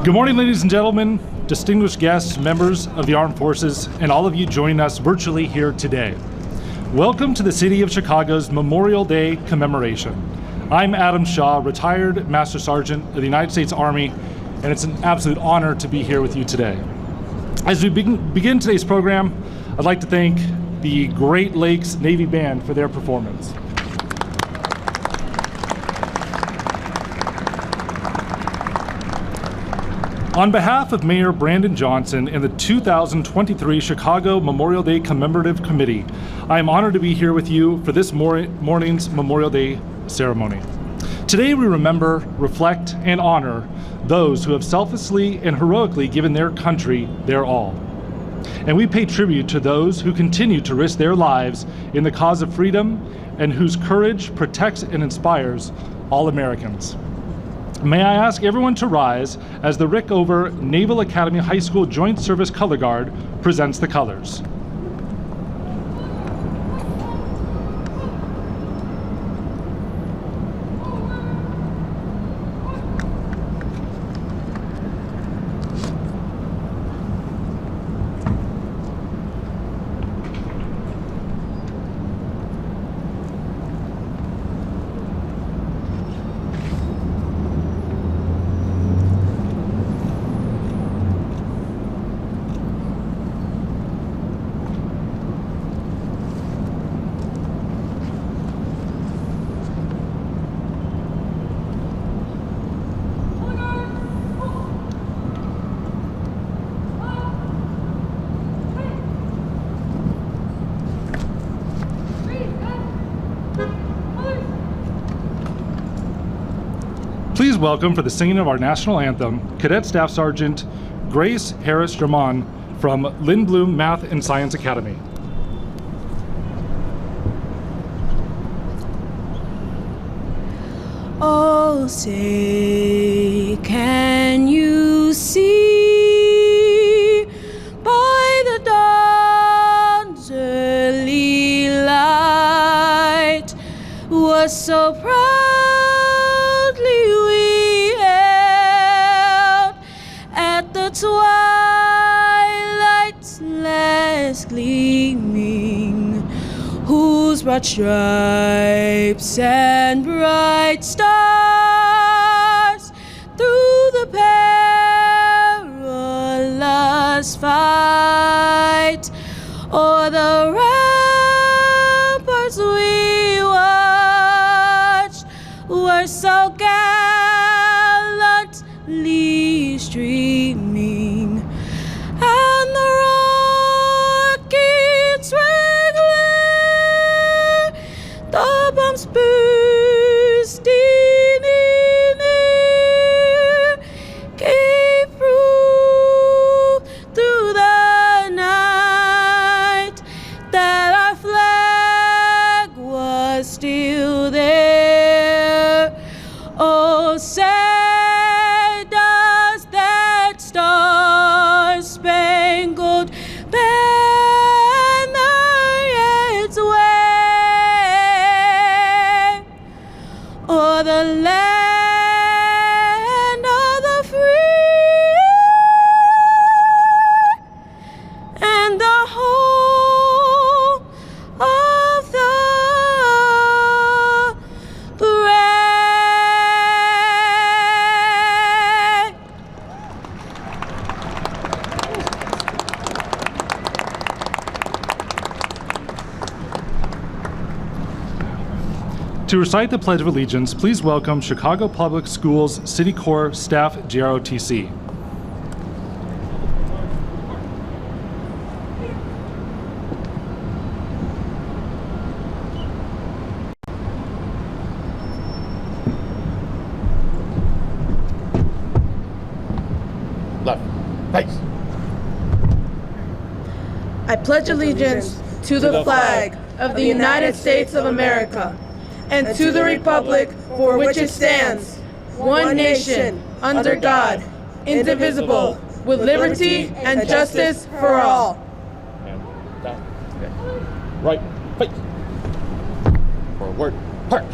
Good morning, ladies and gentlemen, distinguished guests, members of the armed forces, and all of you joining us virtually here today. Welcome to the City of Chicago's Memorial Day commemoration. I'm Adam Shaw, retired Master Sergeant of the United States Army, and it's an absolute honor to be here with you today. As we begin today's program, I'd like to thank the Great Lakes Navy Band for their performance. On behalf of Mayor Brandon Johnson and the 2023 Chicago Memorial Day Commemorative Committee, I am honored to be here with you for this morning's Memorial Day ceremony. Today we remember, reflect, and honor those who have selflessly and heroically given their country their all. And we pay tribute to those who continue to risk their lives in the cause of freedom and whose courage protects and inspires all Americans. May I ask everyone to rise as the Rickover Naval Academy High School Joint Service Color Guard presents the colors. Please welcome, for the singing of our national anthem, Cadet Staff Sergeant Grace Harris-Drummond from Lindblom Math and Science Academy. Oh, say, can you see by the dawn's early light was so proudly we hailed at the twilight's last gleaming, whose broad stripes and bright stars through the perilous fight o'er the ramparts we watched were so gallantly streaming, and the rockets the bombs bursting in air gave proof through the night that our flag was still there. Oh, say does that star-spangled banner its way o'er the land of the free and the home of the brave. To recite the Pledge of Allegiance, please welcome Chicago Public Schools City Corps Staff JROTC. Left, face. I pledge allegiance to the flag of the United States of America and to the republic for which it stands, one nation, under God, indivisible, with liberty and justice for all. And down. Okay. Right, face. Forward, march.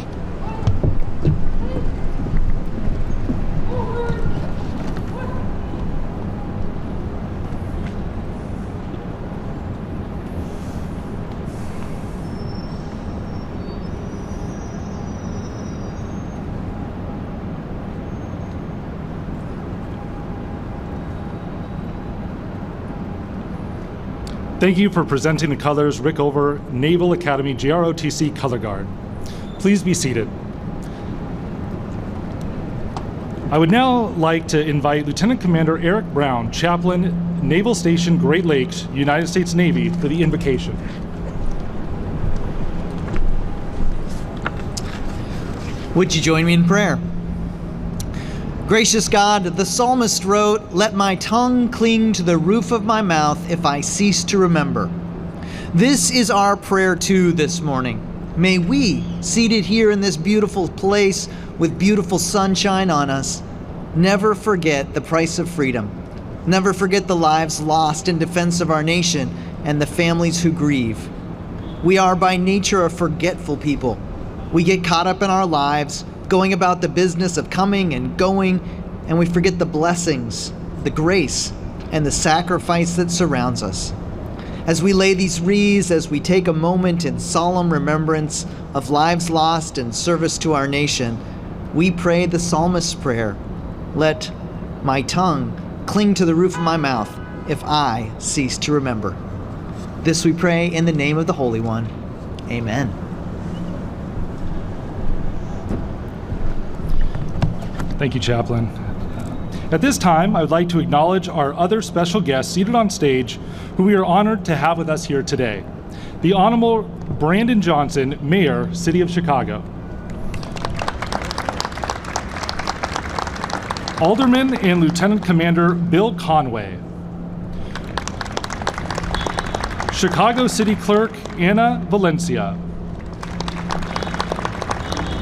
Thank you for presenting the colors, Rickover Naval Academy GROTC Color Guard. Please be seated. I would now like to invite Lieutenant Commander Eric Brown, Chaplain, Naval Station Great Lakes, United States Navy, for the invocation. Would you join me in prayer? Gracious God, the psalmist wrote, "Let my tongue cling to the roof of my mouth if I cease to remember." This is our prayer too this morning. May we, seated here in this beautiful place with beautiful sunshine on us, never forget the price of freedom. Never forget the lives lost in defense of our nation and the families who grieve. We are by nature a forgetful people. We get caught up in our lives, going about the business of coming and going, and we forget the blessings, the grace, and the sacrifice that surrounds us. As we lay these wreaths, as we take a moment in solemn remembrance of lives lost in service to our nation, we pray the psalmist's prayer, "Let my tongue cling to the roof of my mouth if I cease to remember." This we pray in the name of the Holy One. Amen. Thank you, Chaplain. At this time, I would like to acknowledge our other special guests seated on stage who we are honored to have with us here today. The Honorable Brandon Johnson, Mayor, City of Chicago. Alderman and Lieutenant Commander Bill Conway. Chicago City Clerk Anna Valencia.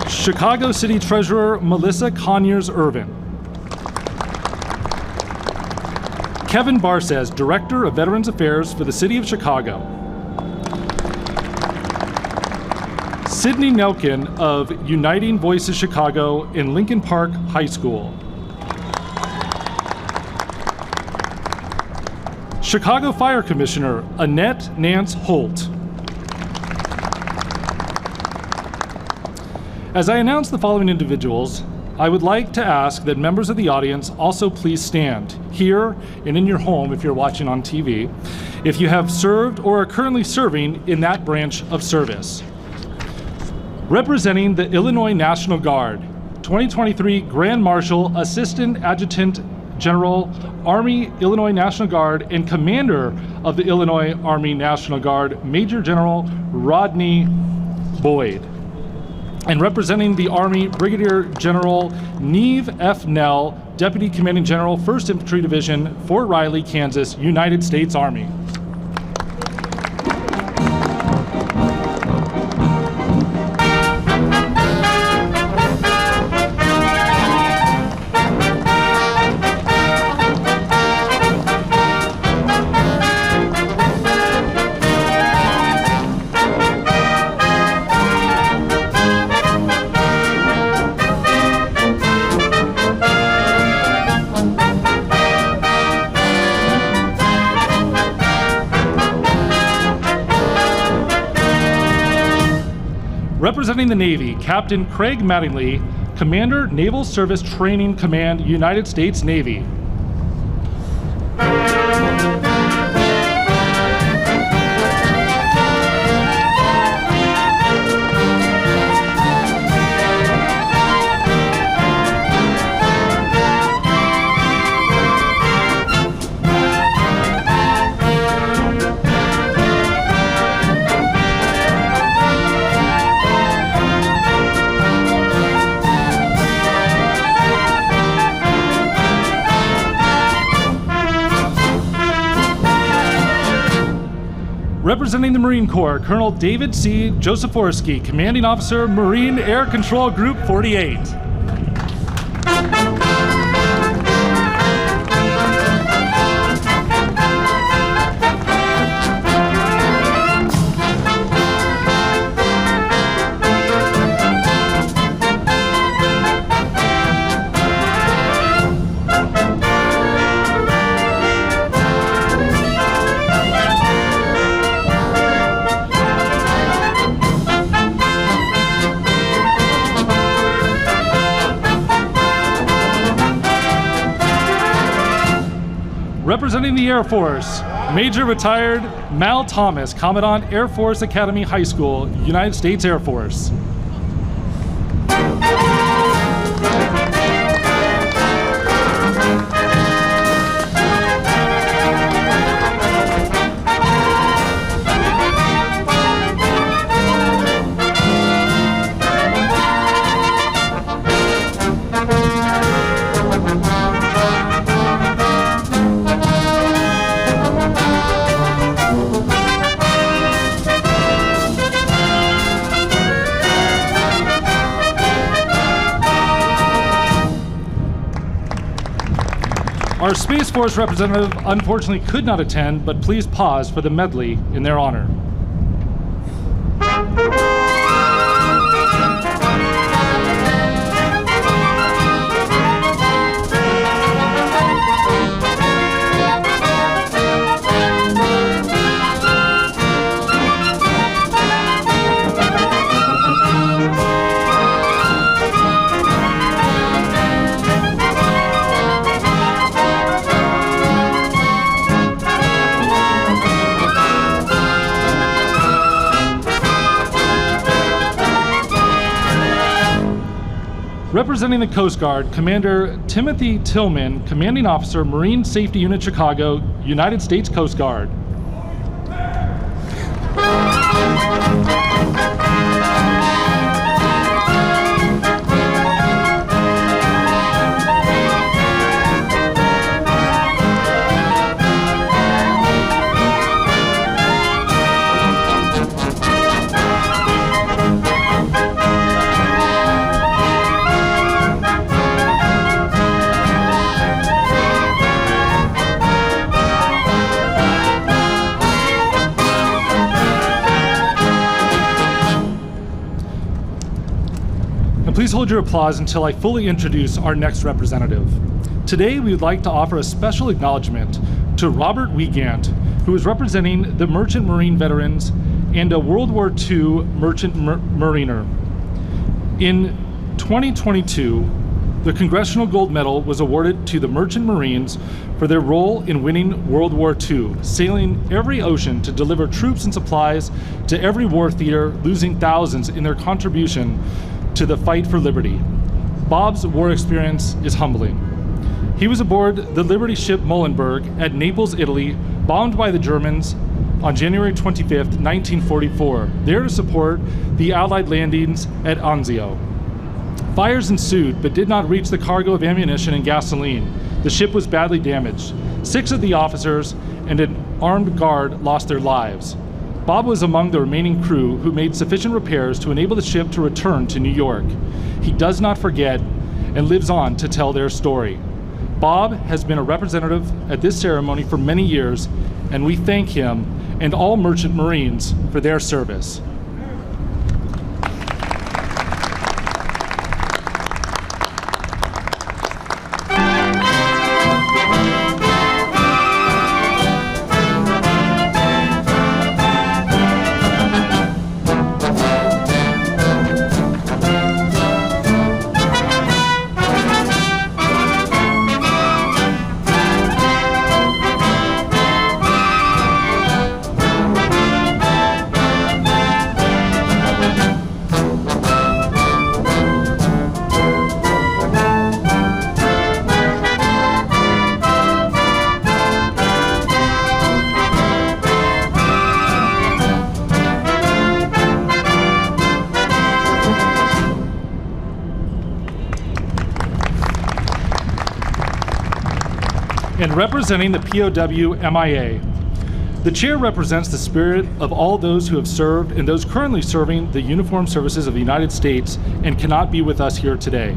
Chicago City Treasurer Melissa Conyers-Irvin. Kevin Barces, Director of Veterans Affairs for the City of Chicago. Sydney Nelkin of Uniting Voices Chicago in Lincoln Park High School. Chicago Fire Commissioner Annette Nance Holt. As I announce the following individuals, I would like to ask that members of the audience also please stand here and in your home if you're watching on TV, if you have served or are currently serving in that branch of service. Representing the Illinois National Guard, 2023 Grand Marshal, Assistant Adjutant General, Army Illinois National Guard, and Commander of the Illinois Army National Guard, Major General Rodney Boyd. And representing the Army, Brigadier General Neve F. Nell, Deputy Commanding General, 1st Infantry Division, Fort Riley, Kansas, United States Army. Representing the Navy, Captain Craig Mattingly, Commander, Naval Service Training Command, United States Navy. Representing the Marine Corps, Colonel David C. Josephorsky, Commanding Officer, Marine Air Control Group 48. Representing the Air Force, Major Retired Mal Thomas, Commandant Air Force Academy High School, United States Air Force. Our Space Force representative unfortunately could not attend, but please pause for the medley in their honor. Representing the Coast Guard, Commander Timothy Tillman, Commanding Officer, Marine Safety Unit, Chicago, United States Coast Guard. Please hold your applause until I fully introduce our next representative. Today, we would like to offer a special acknowledgement to Robert Wiegand, who is representing the Merchant Marine veterans and a World War II Merchant Mariner. In 2022, the Congressional Gold Medal was awarded to the Merchant Marines for their role in winning World War II, sailing every ocean to deliver troops and supplies to every war theater, losing thousands in their contribution to the fight for liberty. Bob's war experience is humbling. He was aboard the Liberty ship Muhlenberg at Naples, Italy, bombed by the Germans on January 25th, 1944, there to support the Allied landings at Anzio. Fires ensued, but did not reach the cargo of ammunition and gasoline. The ship was badly damaged. 6 of the officers and an armed guard lost their lives. Bob was among the remaining crew who made sufficient repairs to enable the ship to return to New York. He does not forget and lives on to tell their story. Bob has been a representative at this ceremony for many years, and we thank him and all Merchant Marines for their service. And representing the POW MIA. The chair represents the spirit of all those who have served and those currently serving the uniformed services of the United States and cannot be with us here today.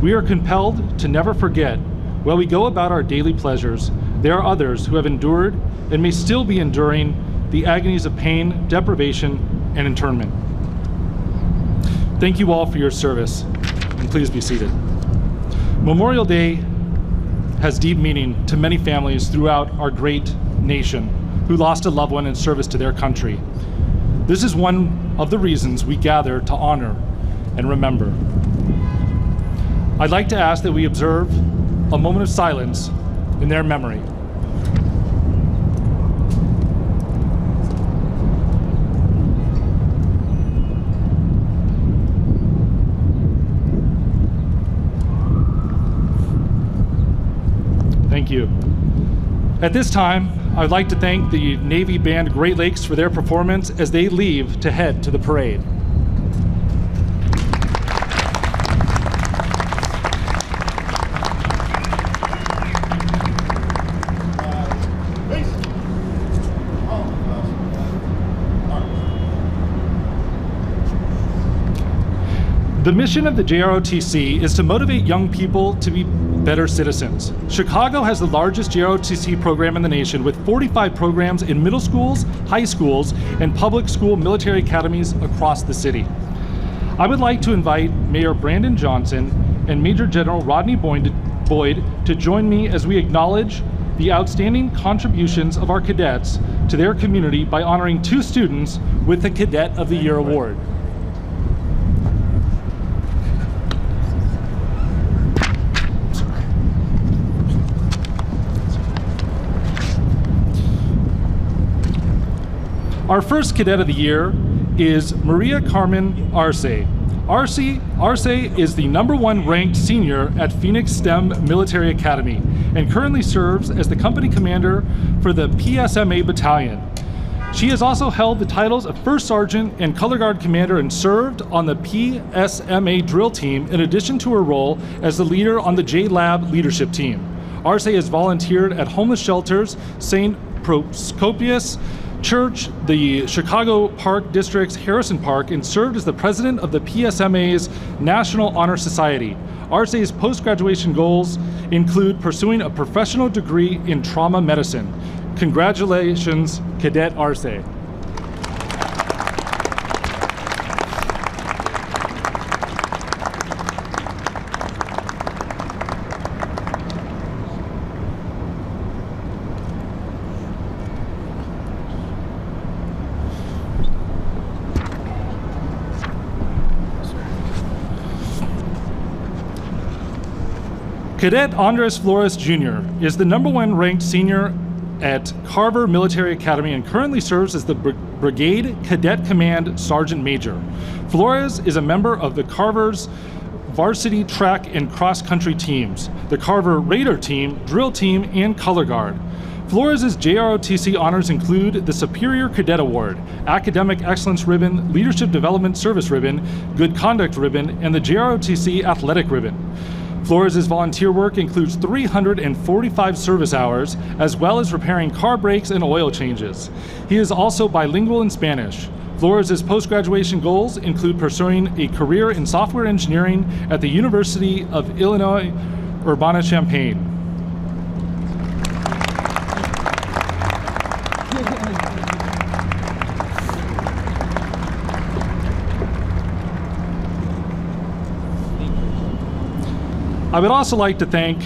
We are compelled to never forget, while we go about our daily pleasures, there are others who have endured and may still be enduring the agonies of pain, deprivation, and internment. Thank you all for your service, and please be seated. Memorial Day has deep meaning to many families throughout our great nation who lost a loved one in service to their country. This is one of the reasons we gather to honor and remember. I'd like to ask that we observe a moment of silence in their memory. Thank you. At this time, I would like to thank the Navy Band Great Lakes for their performance as they leave to head to the parade. The mission of the JROTC is to motivate young people to be better citizens. Chicago has the largest JROTC program in the nation with 45 programs in middle schools, high schools, and public school military academies across the city. I would like to invite Mayor Brandon Johnson and Major General Rodney Boyd to join me as we acknowledge the outstanding contributions of our cadets to their community by honoring 2 students with the Cadet of the Year award. Our first Cadet of the Year is Maria Carmen Arce. Arce is the #1 ranked senior at Phoenix STEM Military Academy and currently serves as the company commander for the PSMA Battalion. She has also held the titles of First Sergeant and Color Guard Commander and served on the PSMA drill team in addition to her role as the leader on the J-Lab leadership team. Arce has volunteered at homeless shelters, St. Procopius Church, the Chicago Park District's Harrison Park, and served as the president of the PSMA's National Honor Society. Arce's post-graduation goals include pursuing a professional degree in trauma medicine. Congratulations, Cadet Arce. Cadet Andres Flores Jr. is the #1 ranked senior at Carver Military Academy and currently serves as the Brigade Cadet Command Sergeant Major. Flores is a member of the Carver's varsity track and cross-country teams, the Carver Raider Team, Drill Team, and Color Guard. Flores' JROTC honors include the Superior Cadet Award, Academic Excellence Ribbon, Leadership Development Service Ribbon, Good Conduct Ribbon, and the JROTC Athletic Ribbon. Flores' volunteer work includes 345 service hours, as well as repairing car brakes and oil changes. He is also bilingual in Spanish. Flores' post-graduation goals include pursuing a career in software engineering at the University of Illinois, Urbana-Champaign. I would also like to thank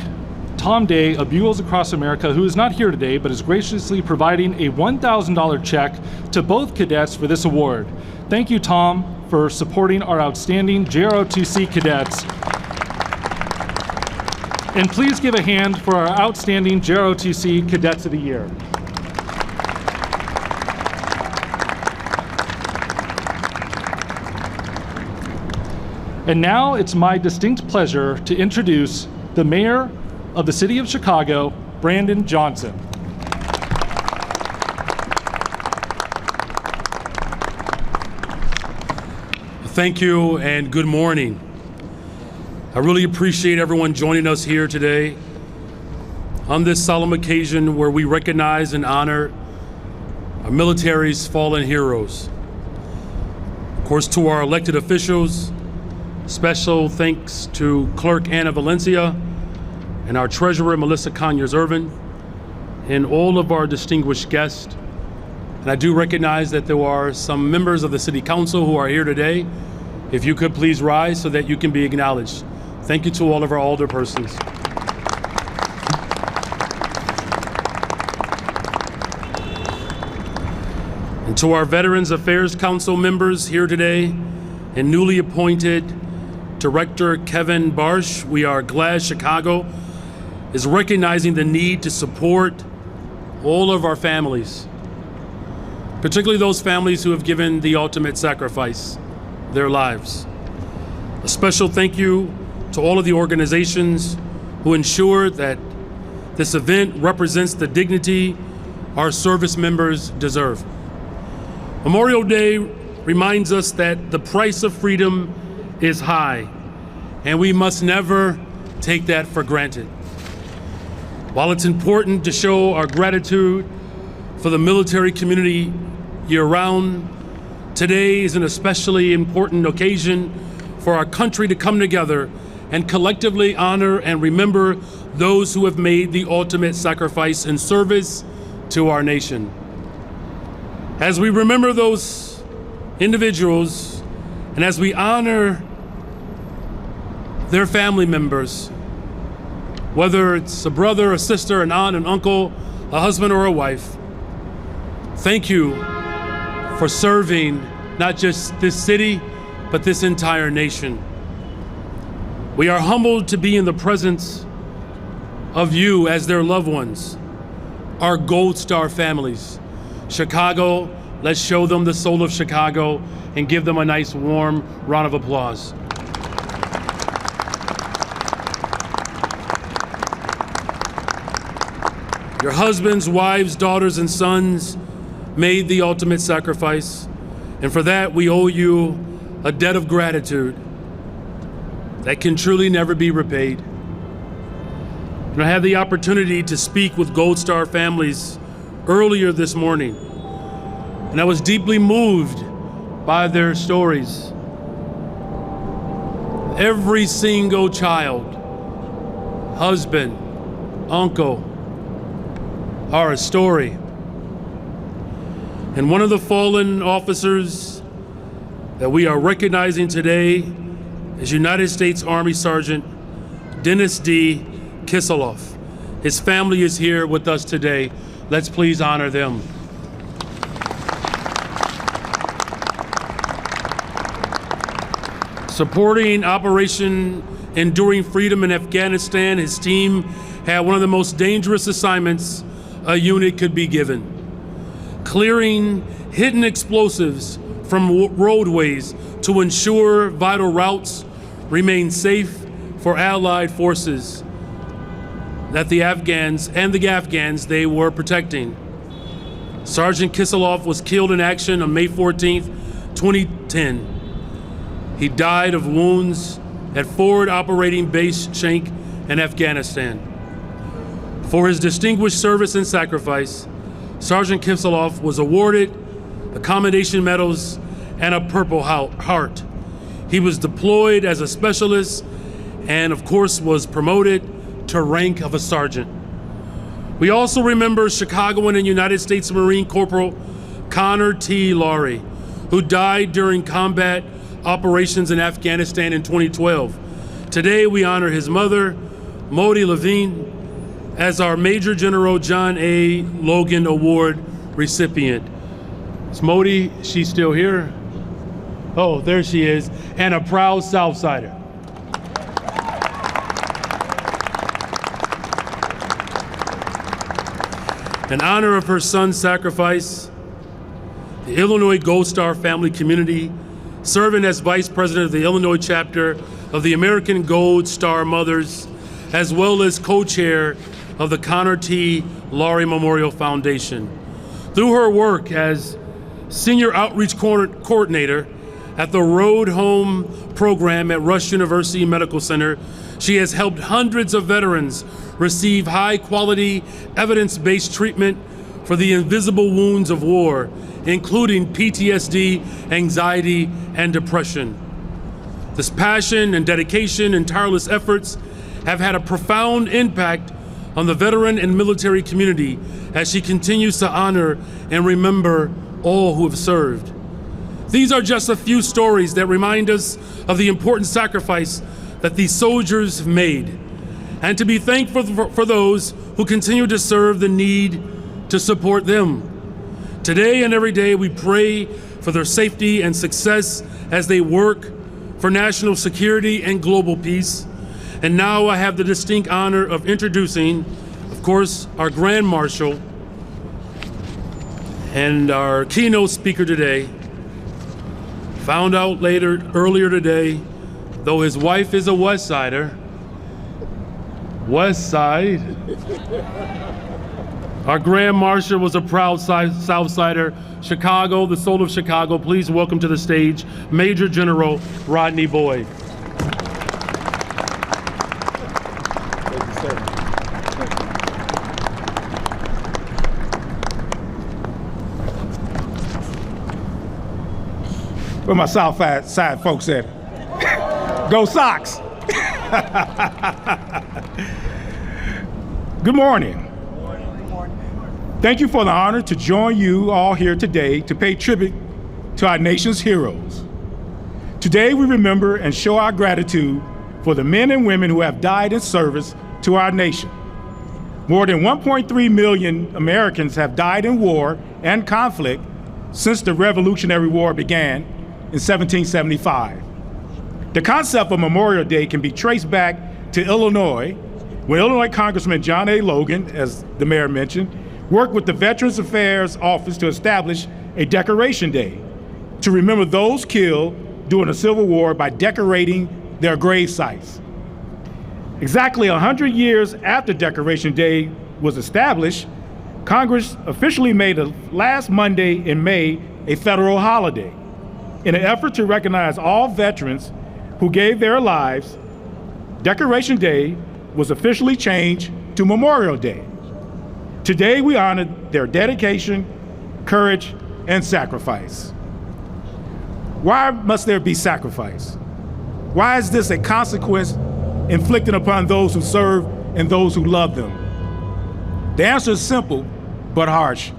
Tom Day of Bugles Across America, who is not here today, but is graciously providing a $1,000 check to both cadets for this award. Thank you, Tom, for supporting our outstanding JROTC cadets. And please give a hand for our outstanding JROTC Cadets of the Year. And now it's my distinct pleasure to introduce the Mayor of the City of Chicago, Brandon Johnson. Thank you and good morning. I really appreciate everyone joining us here today on this solemn occasion where we recognize and honor our military's fallen heroes. Of course, to our elected officials, special thanks to Clerk Anna Valencia and our Treasurer Melissa Conyers-Irvin and all of our distinguished guests. And I do recognize that there are some members of the City Council who are here today. If you could please rise so that you can be acknowledged. Thank you to all of our alderpersons. And to our Veterans Affairs Council members here today and newly appointed Director Kevin Barsh, we are glad Chicago is recognizing the need to support all of our families, particularly those families who have given the ultimate sacrifice, their lives. A special thank you to all of the organizations who ensure that This event represents the dignity our service members deserve. Memorial Day reminds us that the price of freedom is high, and we must never take that for granted. While it's important to show our gratitude for the military community year-round, today is an especially important occasion for our country to come together and collectively honor and remember those who have made the ultimate sacrifice in service to our nation. As we remember those individuals and as we honor their family members, whether it's a brother, a sister, an aunt, an uncle, a husband, or a wife, thank you for serving not just this city, but this entire nation. We are humbled to be in the presence of you as their loved ones, our Gold Star families. Chicago, let's show them the soul of Chicago and give them a nice warm round of applause. Your husbands, wives, daughters, and sons made the ultimate sacrifice, and for that we owe you a debt of gratitude that can truly never be repaid. And I had the opportunity to speak with Gold Star families earlier this morning, and I was deeply moved by their stories. Every single child, husband, uncle, are a story. And one of the fallen officers that we are recognizing today is United States Army Sergeant Dennis D. Kiseloff. His family is here with us today. Let's please honor them. Supporting Operation Enduring Freedom in Afghanistan, his team had one of the most dangerous assignments a unit could be given: clearing hidden explosives from roadways to ensure vital routes remain safe for Allied forces that the Afghans they were protecting. Sergeant Kiseloff was killed in action on May 14th, 2010. He died of wounds at Forward Operating Base Shank in Afghanistan. For his distinguished service and sacrifice, Sergeant Kiseloff was awarded the Commendation Medals and a Purple Heart. He was deployed as a specialist and, of course, was promoted to rank of a sergeant. We also remember Chicagoan and United States Marine Corporal Connor T. Laurie, who died during combat operations in Afghanistan in 2012. Today, we honor his mother, Modi Levine, as our Major General John A. Logan Award recipient. Is Modi, she's still here? Oh, there she is, and a proud Southsider. In honor of her son's sacrifice, the Illinois Gold Star family community, serving as Vice President of the Illinois chapter of the American Gold Star Mothers, as well as co-chair of the Connor T. Laurie Memorial Foundation. Through her work as Senior Outreach Coordinator at the Road Home program at Rush University Medical Center, she has helped hundreds of veterans receive high-quality, evidence-based treatment for the invisible wounds of war, including PTSD, anxiety, and depression. This passion and dedication and tireless efforts have had a profound impact on the veteran and military community as she continues to honor and remember all who have served. These are just a few stories that remind us of the important sacrifice that these soldiers have made, and to be thankful for those who continue to serve the need to support them. Today and every day, we pray for their safety and success as they work for national security and global peace. And now I have the distinct honor of introducing, of course, our Grand Marshal and our keynote speaker today. Found out earlier today, though his wife is a West Sider, West Side. Our Grand Marshal was a proud Southsider. Chicago, the soul of Chicago. Please welcome to the stage Major General Rodney Boyd. Thank you, sir. Where my South Side folks at? Go Sox! Good morning. Thank you for the honor to join you all here today to pay tribute to our nation's heroes. Today we remember and show our gratitude for the men and women who have died in service to our nation. More than 1.3 million Americans have died in war and conflict since the Revolutionary War began in 1775. The concept of Memorial Day can be traced back to Illinois, when Illinois Congressman John A. Logan, as the mayor mentioned, worked with the Veterans Affairs Office to establish a Decoration Day to remember those killed during the Civil War by decorating their grave sites. Exactly 100 years after Decoration Day was established, Congress officially made the last Monday in May a federal holiday. In an effort to recognize all veterans who gave their lives, Decoration Day was officially changed to Memorial Day. Today we honor their dedication, courage, and sacrifice. Why must there be sacrifice? Why is this a consequence inflicted upon those who serve and those who love them? The answer is simple, but harsh.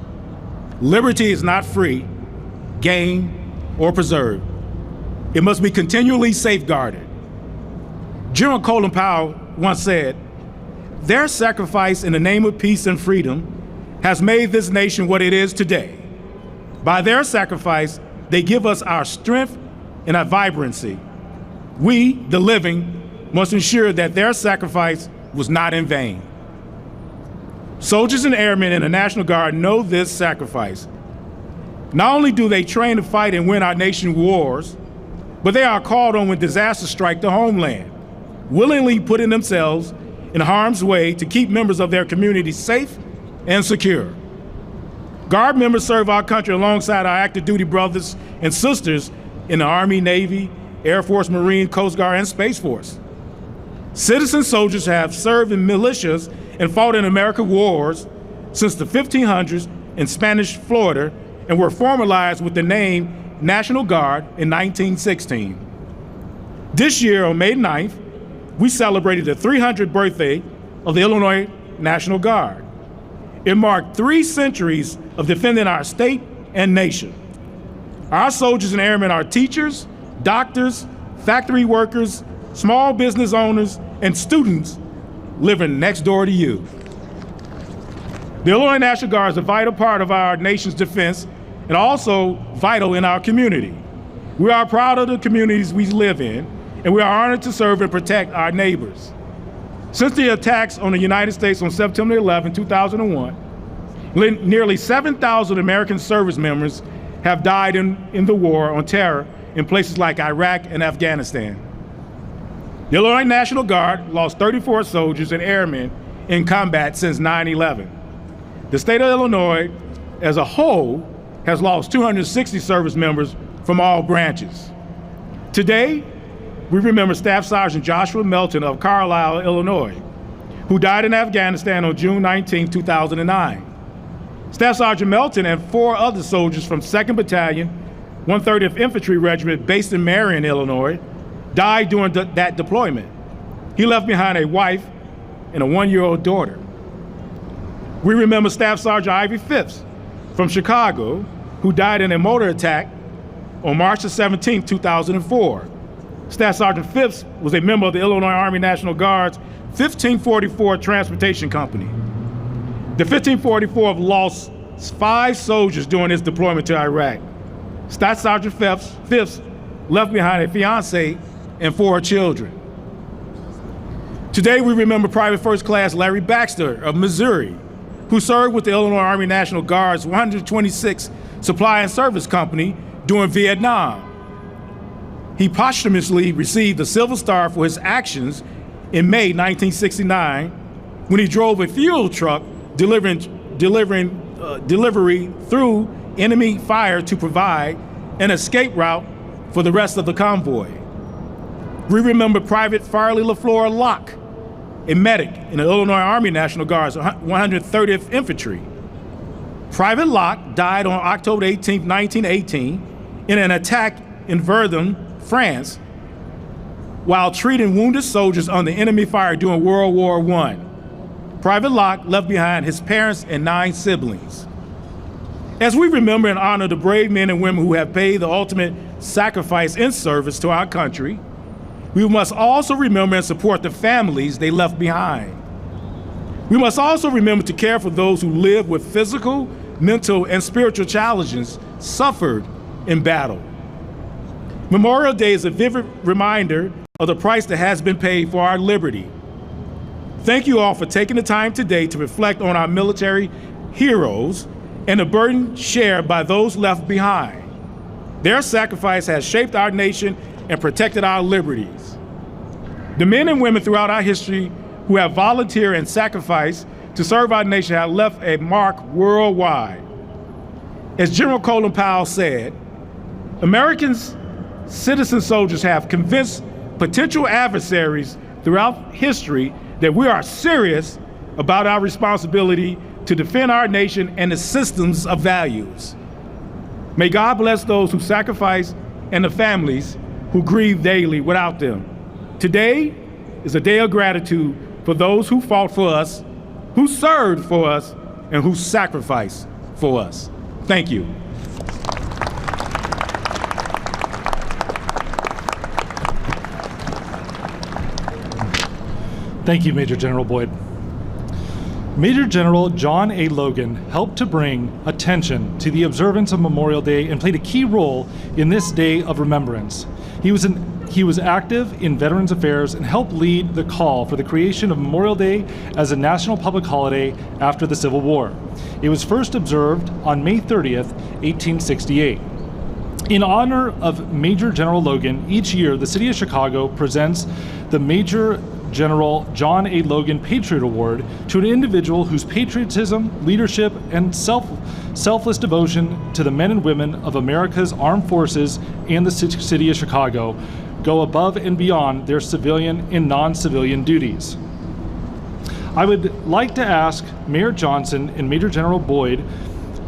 Liberty is not free, gained, or preserved. It must be continually safeguarded. General Colin Powell once said, "Their sacrifice in the name of peace and freedom has made this nation what it is today. By their sacrifice, they give us our strength and our vibrancy. We, the living, must ensure that their sacrifice was not in vain." Soldiers and airmen in the National Guard know this sacrifice. Not only do they train to fight and win our nation's wars, but they are called on when disasters strike the homeland, willingly putting themselves in harm's way to keep members of their community safe and secure. Guard members serve our country alongside our active duty brothers and sisters in the Army, Navy, Air Force, Marine, Coast Guard, and Space Force. Citizen soldiers have served in militias and fought in American wars since the 1500s in Spanish Florida and were formalized with the name National Guard in 1916. This year, on May 9th, we celebrated the 300th birthday of the Illinois National Guard. It marked 3 centuries of defending our state and nation. Our soldiers and airmen are teachers, doctors, factory workers, small business owners, and students living next door to you. The Illinois National Guard is a vital part of our nation's defense and also vital in our community. We are proud of the communities we live in, and we are honored to serve and protect our neighbors. Since the attacks on the United States on September 11, 2001, nearly 7,000 American service members have died in the war on terror in places like Iraq and Afghanistan. The Illinois National Guard lost 34 soldiers and airmen in combat since 9/11. The state of Illinois as a whole has lost 260 service members from all branches. Today, we remember Staff Sergeant Joshua Melton of Carlisle, Illinois, who died in Afghanistan on June 19, 2009. Staff Sergeant Melton and 4 other soldiers from 2nd Battalion, 130th Infantry Regiment based in Marion, Illinois, died during that deployment. He left behind a wife and a 1-year-old daughter. We remember Staff Sergeant Ivy Phipps from Chicago, who died in a motor attack on March 17, 2004. Staff Sergeant Phipps was a member of the Illinois Army National Guard's 1544 Transportation Company. The 1544 lost 5 soldiers during its deployment to Iraq. Staff Sergeant Phipps left behind a fiancée and 4 children. Today we remember Private First Class Larry Baxter of Missouri, who served with the Illinois Army National Guard's 126 Supply and Service Company during Vietnam. He posthumously received the Silver Star for his actions in May 1969 when he drove a fuel truck delivering delivery through enemy fire to provide an escape route for the rest of the convoy. We remember Private Farley LaFleur Locke, a medic in the Illinois Army National Guard's 130th Infantry. Private Locke died on October 18, 1918, in an attack in Verdun, France, while treating wounded soldiers under enemy fire during World War I. Private Locke left behind his parents and 9 siblings. As we remember and honor the brave men and women who have paid the ultimate sacrifice in service to our country, we must also remember and support the families they left behind. We must also remember to care for those who live with physical, mental, and spiritual challenges suffered in battle. Memorial Day is a vivid reminder of the price that has been paid for our liberty. Thank you all for taking the time today to reflect on our military heroes and the burden shared by those left behind. Their sacrifice has shaped our nation and protected our liberties. The men and women throughout our history who have volunteered and sacrificed to serve our nation have left a mark worldwide. As General Colin Powell said, Americans, citizen soldiers have convinced potential adversaries throughout history that we are serious about our responsibility to defend our nation and its systems of values. May God bless those who sacrifice and the families who grieve daily without them. Today is a day of gratitude for those who fought for us, who served for us, and who sacrificed for us. Thank you. Thank you, Major General Boyd. Major General John A. Logan helped to bring attention to the observance of Memorial Day and played a key role in this day of remembrance. He was active in Veterans Affairs and helped lead the call for the creation of Memorial Day as a national public holiday after the Civil War. It was first observed on May 30th, 1868. In honor of Major General Logan, each year the City of Chicago presents the Major General John A. Logan Patriot Award to an individual whose patriotism, leadership, and selfless devotion to the men and women of America's armed forces and the City of Chicago go above and beyond their civilian and non-civilian duties. I would like to ask Mayor Johnson and Major General Boyd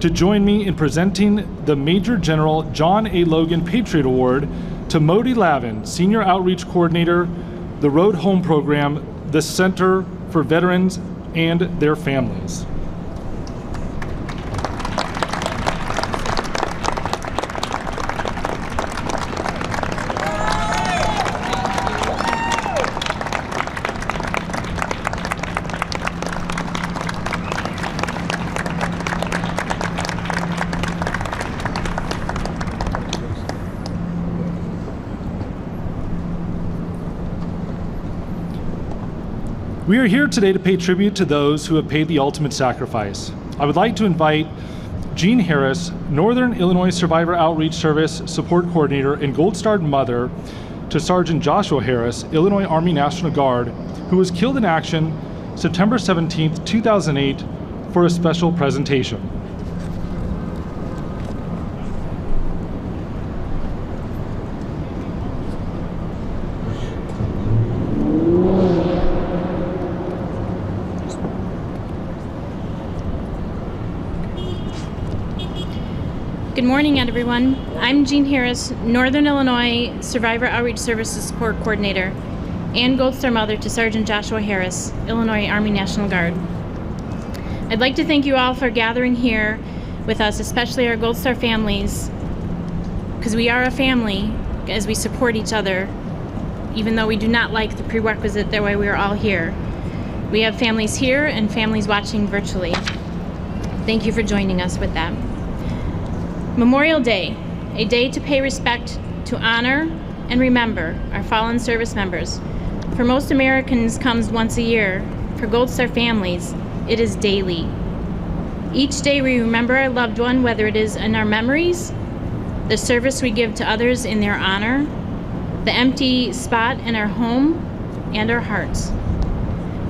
to join me in presenting the Major General John A. Logan Patriot Award to Modi Lavin, Senior Outreach Coordinator, the Road Home Program, the Center for Veterans and their families. We are here today to pay tribute to those who have paid the ultimate sacrifice. I would like to invite Jean Harris, Northern Illinois Survivor Outreach Service Support Coordinator and Gold Star mother to Sergeant Joshua Harris, Illinois Army National Guard, who was killed in action September 17, 2008, for a special presentation. Good morning, everyone. I'm Jean Harris, Northern Illinois Survivor Outreach Services Support Coordinator and Gold Star mother to Sergeant Joshua Harris, Illinois Army National Guard. I'd like to thank you all for gathering here with us, especially our Gold Star families, because we are a family as we support each other, even though we do not like the prerequisite that way we are all here. We have families here and families watching virtually. Thank you for joining us with that. Memorial Day, a day to pay respect, to honor, and remember our fallen service members. For most Americans, comes once a year. For Gold Star families, it is daily. Each day we remember our loved one, whether it is in our memories, the service we give to others in their honor, the empty spot in our home, and our hearts.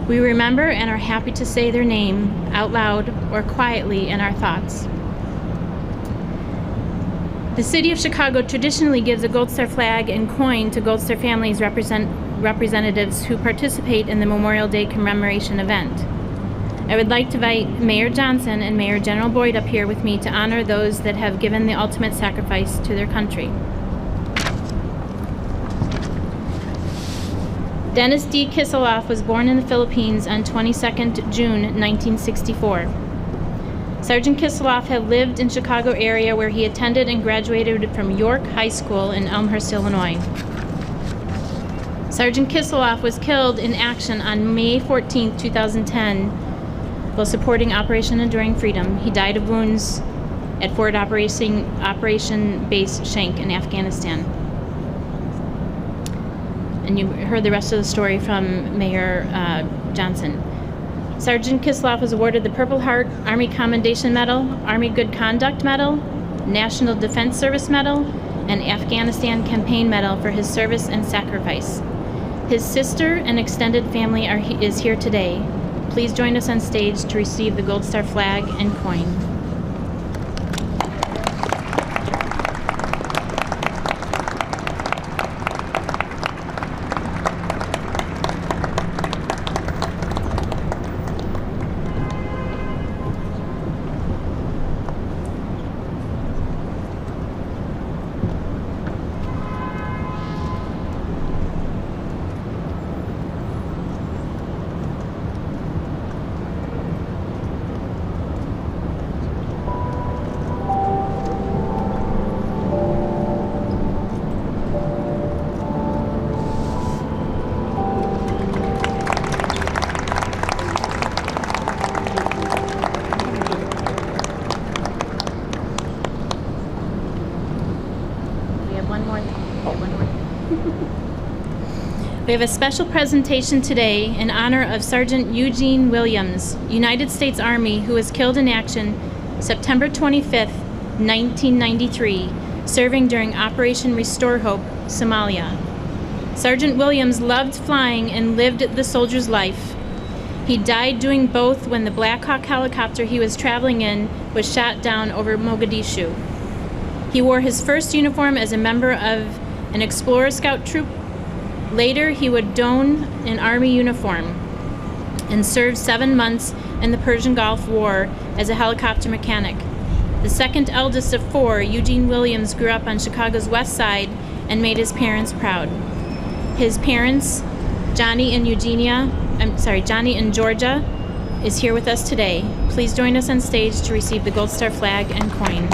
We remember and are happy to say their name out loud or quietly in our thoughts. The City of Chicago traditionally gives a Gold Star flag and coin to Gold Star families representatives who participate in the Memorial Day commemoration event. I would like to invite Mayor Johnson and Mayor General Boyd up here with me to honor those that have given the ultimate sacrifice to their country. Dennis D. Kiseloff was born in the Philippines on 22nd June 1964. Sergeant Kiseloff had lived in Chicago area where he attended and graduated from York High School in Elmhurst, Illinois. Sergeant Kiseloff was killed in action on May 14, 2010, while supporting Operation Enduring Freedom. He died of wounds at Forward Operation Base Shank in Afghanistan. And you heard the rest of the story from Mayor Johnson. Sergeant Kiseloff was awarded the Purple Heart, Army Commendation Medal, Army Good Conduct Medal, National Defense Service Medal, and Afghanistan Campaign Medal for his service and sacrifice. His sister and extended family is here today. Please join us on stage to receive the Gold Star flag and coin. We have a special presentation today in honor of Sergeant Eugene Williams, United States Army, who was killed in action September 25th, 1993, serving during Operation Restore Hope, Somalia. Sergeant Williams loved flying and lived the soldier's life. He died doing both when the Black Hawk helicopter he was traveling in was shot down over Mogadishu. He wore his first uniform as a member of an Explorer Scout troop. Later, he would don an Army uniform and served 7 months in the Persian Gulf War as a helicopter mechanic. The second eldest of four, Eugene Williams grew up on Chicago's west side and made his parents proud. His parents, Johnny and Georgia, is here with us today. Please join us on stage to receive the Gold Star flag and coin.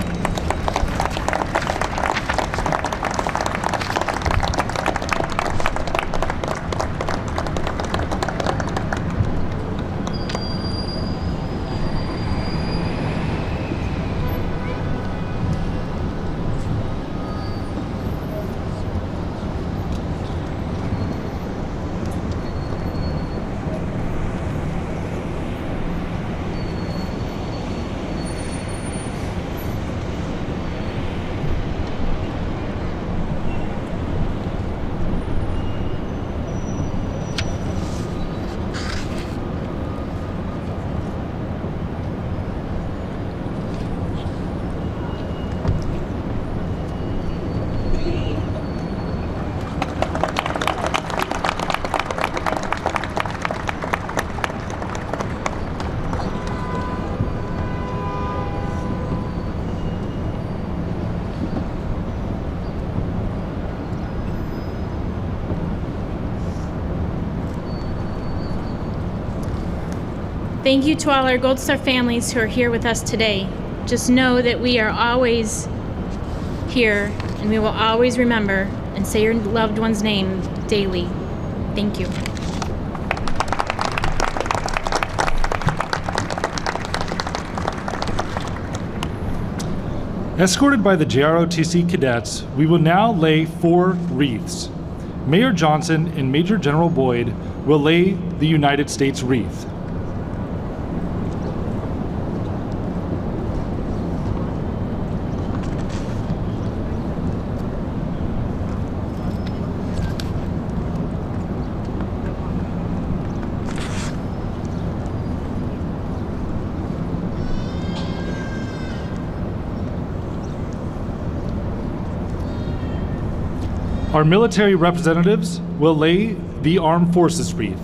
Thank you to all our Gold Star families who are here with us today. Just know that we are always here and we will always remember and say your loved one's name daily. Thank you. Escorted by the JROTC cadets, we will now lay 4 wreaths. Mayor Johnson and Major General Boyd will lay the United States wreath. Our military representatives will lay the Armed Forces Wreath.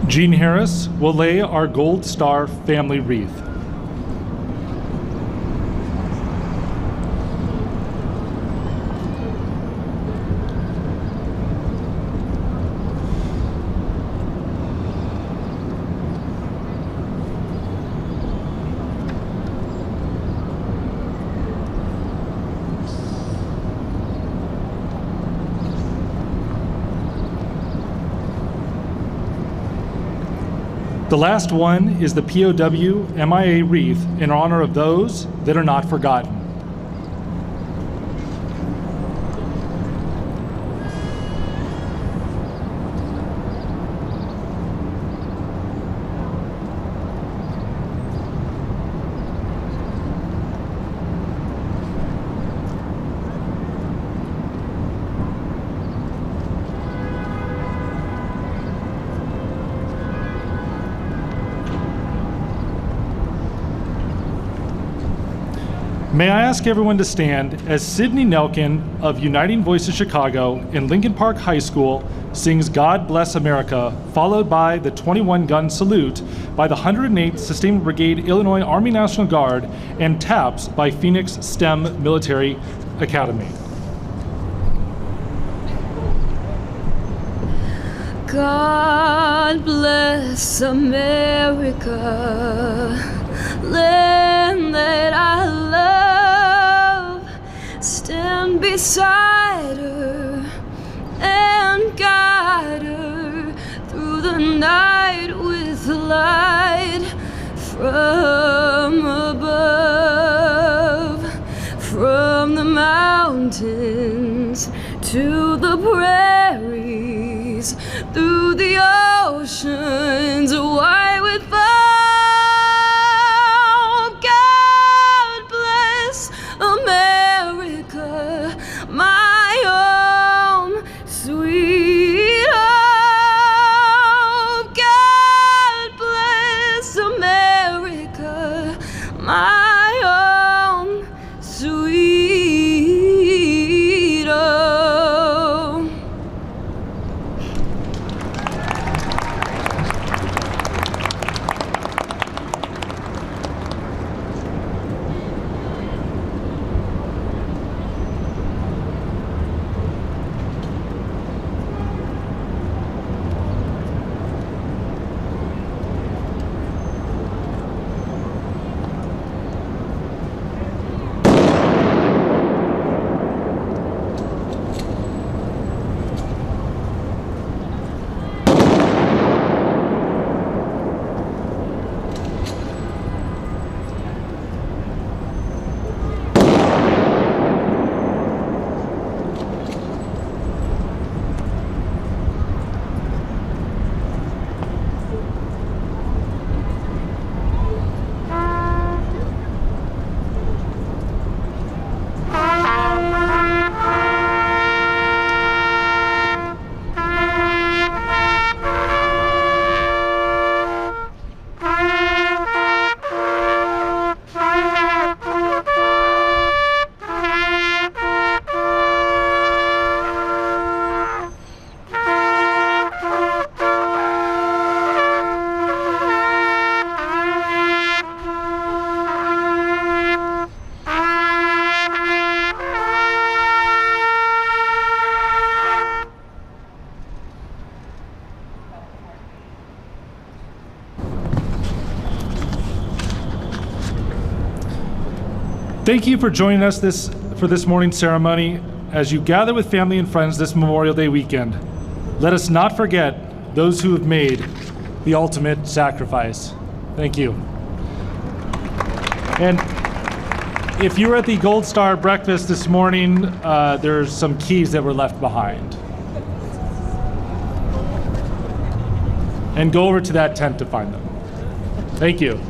Gene Harris will lay our Gold Star Family Wreath. The last one is the POW MIA wreath in honor of those that are not forgotten. May I ask everyone to stand as Sidney Nelkin of Uniting Voices Chicago in Lincoln Park High School sings God Bless America, followed by the 21-gun salute by the 108th Sustainment Brigade Illinois Army National Guard and taps by Phoenix STEM Military Academy. God bless America, land that I love. Stand beside her and guide her through the night with light from above, from the mountains to the prairies, through the oceans white with foam. God bless America, my home, sweet home. God bless America, my home, sweet home. Thank you for joining us for this morning's ceremony as you gather with family and friends this Memorial Day weekend. Let us not forget those who have made the ultimate sacrifice. Thank you. And if you were at the Gold Star breakfast this morning, there's some keys that were left behind. And go over to that tent to find them. Thank you.